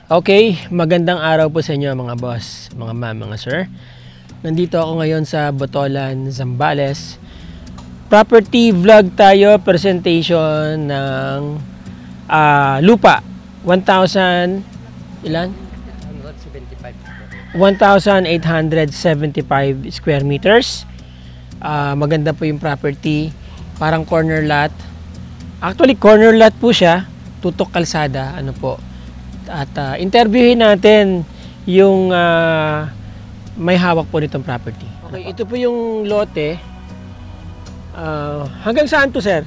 Okay, magandang araw po sa inyo mga boss, mga ma'am, mga sir. Nandito ako ngayon sa Botolan, Zambales. Property vlog tayo, presentation ng lupa. 1,000 ilan? 1,875 square meters. Maganda po yung property. Parang corner lot. Actually, corner lot po siya. Tutok kalsada. Ano po. At interviewin natin yung may hawak po nitong property. Okay, ito po yung lote. Hanggang saan to, sir?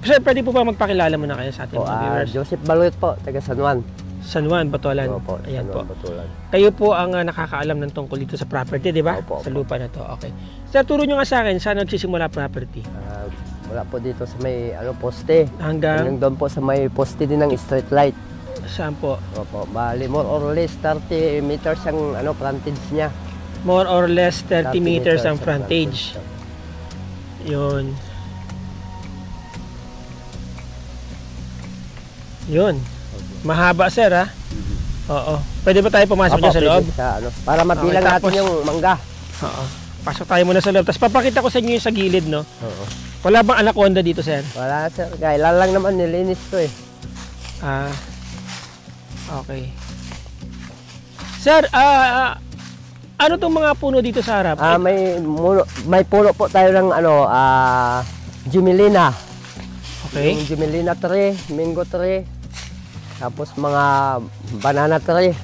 Sir, pwede po ba magpakilala muna kayo sa ating mga viewers? Joseph Baluyot po, taga San Juan. San Juan, Botolan. Opo, Ayan San po. Juan, Botolan. Kayo po ang nakakaalam ng tungkol dito sa property, di ba? Opo, Sa opo. lupa na to. Okay. Sir, turo nyo nga sa akin, saan nagsisimula property? Wala po dito sa may poste. Hanggang Doon po sa may poste din ng street light. saan po? Opo, bali more or less 30 meters ang frontage niya. More or less 30 meters ang frontage. Yun. Yun. Mahaba, sir, ha? Oo. Pwede ba tayo pumasok dyan sa loob? Para mabilang Okay, natin tapos- yung mangga. Oo. Pasok tayo muna sa loob. Tapos papakita ko sa inyo yung sa gilid, no? Oo. Wala bang anaconda dito, sir? Wala sir, kailan lang naman nilinis to eh. Okay. Sir, ano tong mga puno dito sa harap? May puno po tayo ng Jumelina. Okay. Yung Jumelina tree, mango tree, tapos mga banana tree.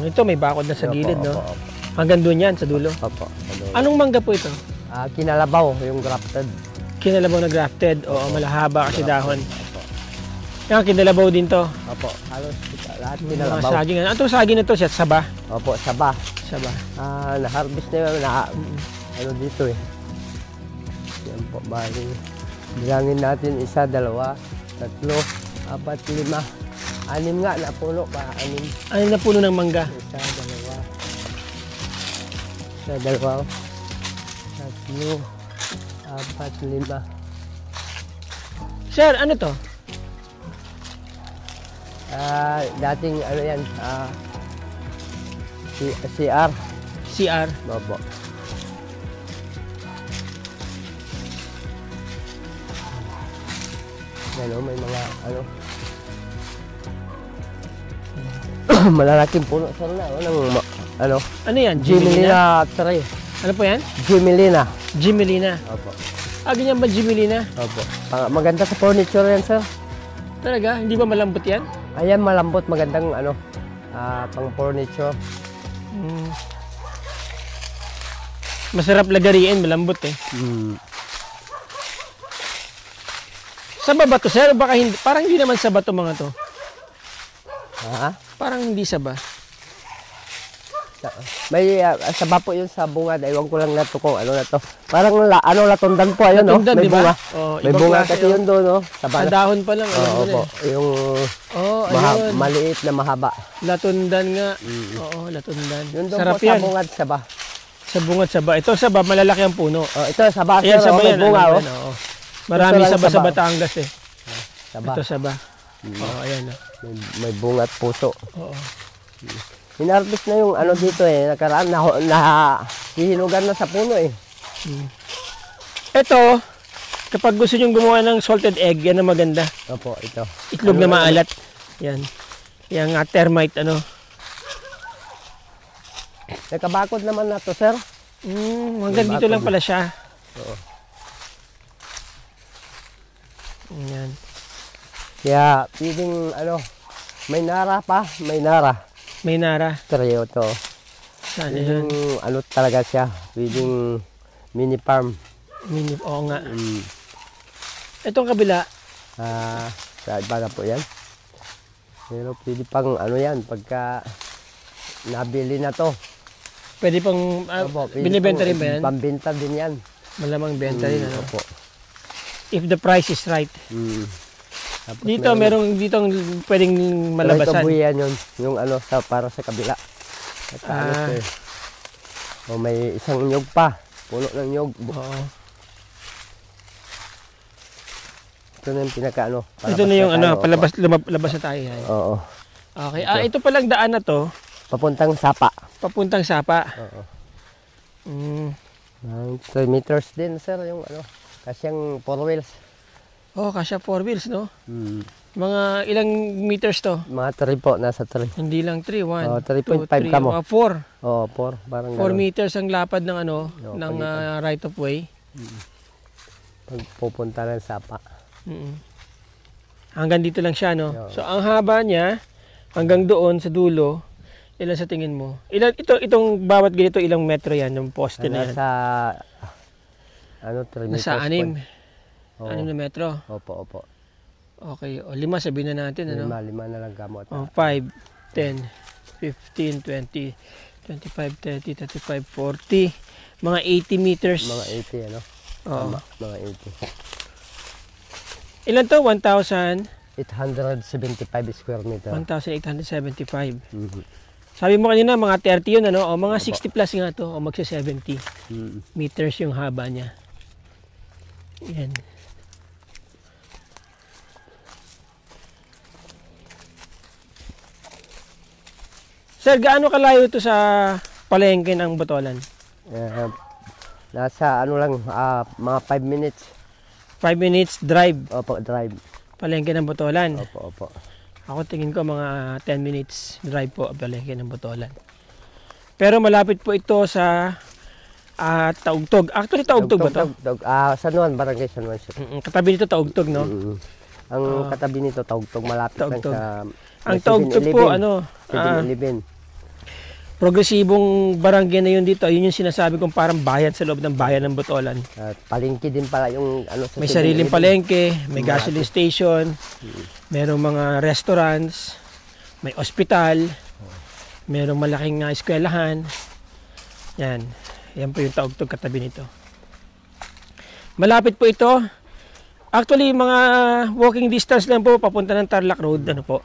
Ito, may bakod na sa Opo, gilid, no? opo, opo. Hanggang doon yan, sa dulo. Opo, ano? Anong mangga po ito? Kinalabaw, yung grafted. Kinalabaw na grafted. Oo, malahaba kasi dahon. Opo. Yan, kinalabaw din to. Opo, halos lahat Mga kinalabaw. saging. Ano itong saging na to? Siya, saba? Opo, saba. Saba. Na-harvest na yun, dito eh. Yan po, bali. Bilangin natin, 1, 2, 3, 4, 5, 6 nga na puno pa, 6. Ano na puno ng mangga? 1, 2, 3, 4, 5. Sir, ano to? Dating yan, CR. CR. Opo. May mga malalaking puno sir na Ano yan? Gimelina? Jumelina tree. Ano po yan? Jumelina. Gimelina. Opo. Ganyan ba Gimelina? Opo. Maganda sa furniture yan sir. Talaga? Hindi ba malambot yan? Ayan malambot, magandang pang furniture. Masarap lagariin, malambot eh. Sa baba to, sir? Baka hindi, parang hindi naman saba to mga to. Parang hindi saba. May saba po yun sa bunga. Ewan ko lang na to kung ano na to. Parang latundan po. Ayun, Latundan, may di ba? bunga. Oh, May ibang bunga klase, kasi yun doon. Saba Sa na. dahon pa lang. Alam mo na Opo. eh. Yung Ayun. maliit na mahaba. Latundan nga. Oo, latundan. Yun doon Sarap po yan. sa bungad saba. Sa bungat saba. Ito saba, malalaki ang puno. Ito saba. Ayan, Sir, saba may yan. bunga. Alam mo yan, oo. Marami Ito lang saba sa saba. Batangas eh. Saba. Ito saba. Oo, ayan. May bunga at puso. Oo. Hinarvest na yung dito eh. Nakaraan hihinugan na sa puno eh. Ito, kapag gusto nyong gumawa ng salted egg, yan ang maganda. Opo, ito. Itlog na maalat. Yan. Yung termite, Nakabakod naman na to, sir. Hanggang dito lang pala siya. Oo. Yan. Kaya, pwedeng may nara pa. May nara. May nara. Trio to. Saan yan? Yung talaga siya. Pwedeng mini farm. Oo nga. Itong kabila, Sa iba na po yan. Pero pwede pang yan. Pagka nabili na to. pwede pang Opo, pwede binibenta pong rin ba yan? Pambenta din yan. Malamang benta rin, Opo. If the price is right. Tapos Dito, merong ditong pwedeng malabasan. Ito buyan yun. Yung para sa kabila. At may isang nyog pa. Puno ng nyog. Oo. Ito na yung pinaka Ito na yung labas na tayo yan. Oo. Okay. Ito palang daan na to, Papuntang Sapa. papuntang Sapa. Oo. Mm. 3 meters din, sir, yung ano. Kasyang 4 wheels. Oh, kasya 4 wheels, no? Hmm. Mga ilang meters to? Mga 3 po, nasa 3. Hindi lang 3, 1, Oh, 2, 3.5 ka mo. 4. Oo, 4. Parang 4 gano'n. meters ang lapad ng ano, Oo, ng pagitan. right of way. Pag pupunta ng Sapa. Mm. Hanggang dito lang siya, no? Oo. So, ang haba niya, hanggang doon sa dulo, ilan sa tingin mo? Itong bawat ganito, ilang metro yan, yung poste na yan? Nasa, 3 meters. Nasa 6. Oo. 6 na metro. Opo. Okay, o 5 sabihin na natin, ano? 5 na lang gamot. O, 5, 10, 15, 20, 25, 30, 35, 40, mga 80 meters. Mga 80, ano? Oo. Tama, mga 80. Ilan to? 1,000? 875 square meter. 1,875. Mhm. Sabi mo kanina, mga 30 yun, ano? O mga 60 plus nga to, o magsa 70 Mhm. meters yung haba niya. Yan. Sir, gaano kalayo to sa palengke ng Botolan? Nasa mga 5 minutes. 5 minutes drive, Opo, drive. palengke ng Botolan. Opo. Ako tingin ko mga 10 minutes drive po palengke ng Botolan. Pero malapit po ito sa Taugtog. Actually, Taugtog ba to? San Juan, Barangay San Juan. Katabi nito Taugtog, no? Mm. Ang katabi nito, Taugtog, malapit Taugtog. lang sa Ang Taugtog po, ano, 7-Eleven. progresibong barangay na yun dito. Yun yung sinasabi kong parang bayan sa loob ng bayan ng Botolan. At palengke din pala yung ano sa May sariling 7-Eleven. palengke, may gasoline station, merong mga restaurants, may ospital, merong malaking eskwelahan. Yan. Yan po yung Taugtog katabi nito. Malapit po ito. Actually, mga walking distance lang po papunta ng Tarlac Road. Ano po?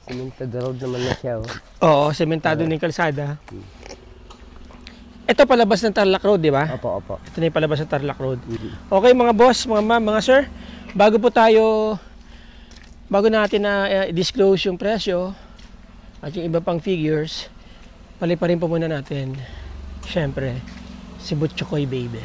Cemented road naman na siya. Oo, sementado na yung kalsada. Ito palabas ng Tarlac Road, di ba? Opo. Ito na yung palabas ng Tarlac Road. Okay mga boss, mga ma'am, mga sir, bago natin na disclose yung presyo at yung iba pang figures, paliparin po muna natin, syempre, si Butchokoy Baby.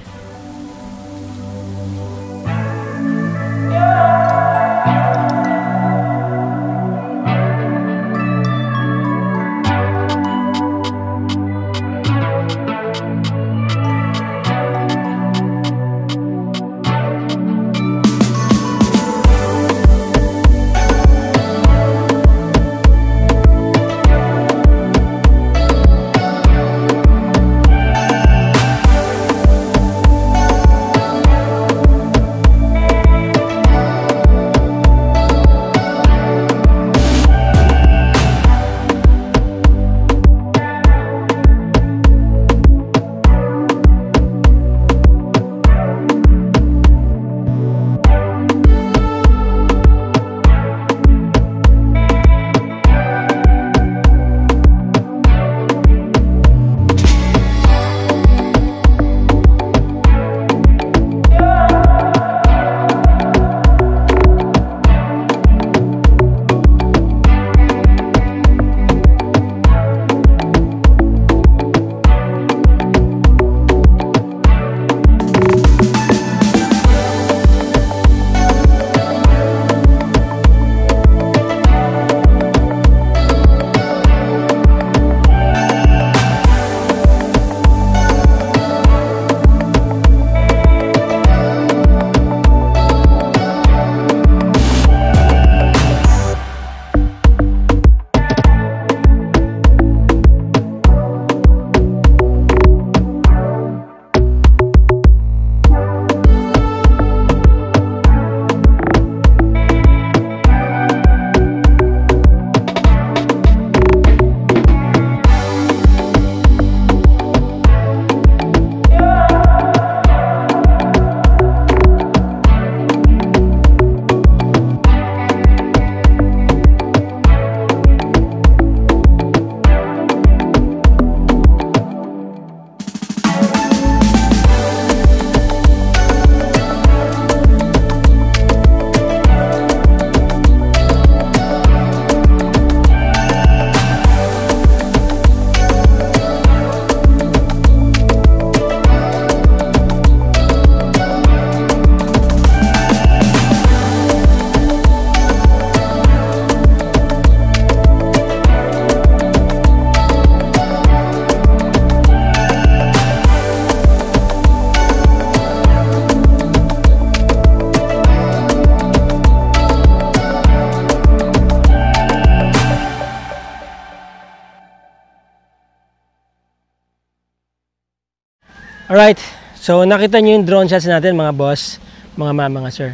Alright, so nakita nyo yung drone shots natin mga boss, mga ma'am, mga sir.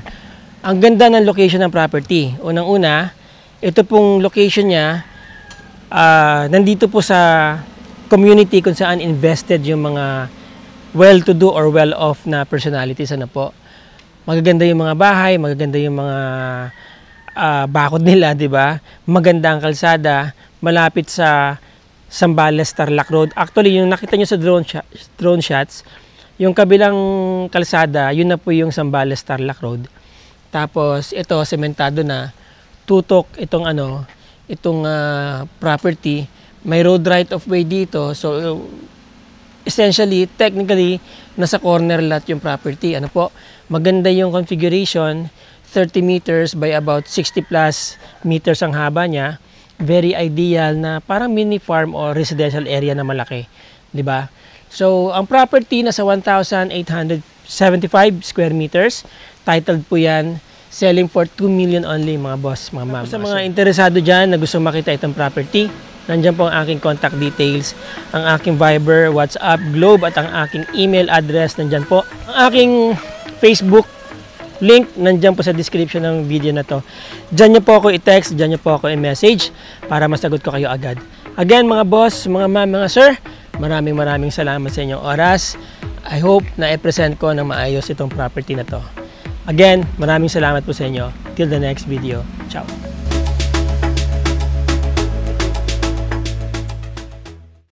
Ang ganda ng location ng property. Unang-una, ito pong location niya, nandito po sa community kung saan invested yung mga well-to-do or well-off na personalities. Ano po? Magaganda yung mga bahay, magaganda yung mga bakod nila, di ba? Maganda ang kalsada, malapit sa Zambales Tarlac Road. Actually, yung nakita nyo sa drone shots, yung kabilang kalsada, yun na po yung Zambales Tarlac Road. Tapos ito sementado na, tutok itong property. May road right of way dito. So essentially, technically, nasa corner lot yung property. Ano po? Maganda yung configuration, 30 meters by about 60 plus meters ang haba niya. Very ideal na parang mini farm or residential area na malaki, 'di ba? So, ang property nasa 1,875 square meters. Titled po 'yan. Selling for 2 million only, mga boss, mga ma'am. Sa mga interesado diyan na gusto makita itong property, nandiyan po ang aking contact details, ang aking Viber, WhatsApp, Globe at ang aking email address nandiyan po. Ang aking Facebook link nandiyan po sa description ng video na to. Diyan niyo po ako i-text, diyan niyo po ako i-message para masagot ko kayo agad. Again, mga boss, mga ma'am, mga sir, maraming salamat sa inyong oras. I hope na i-present ko ng maayos itong property na to. Again, maraming salamat po sa inyo. Till the next video. Ciao!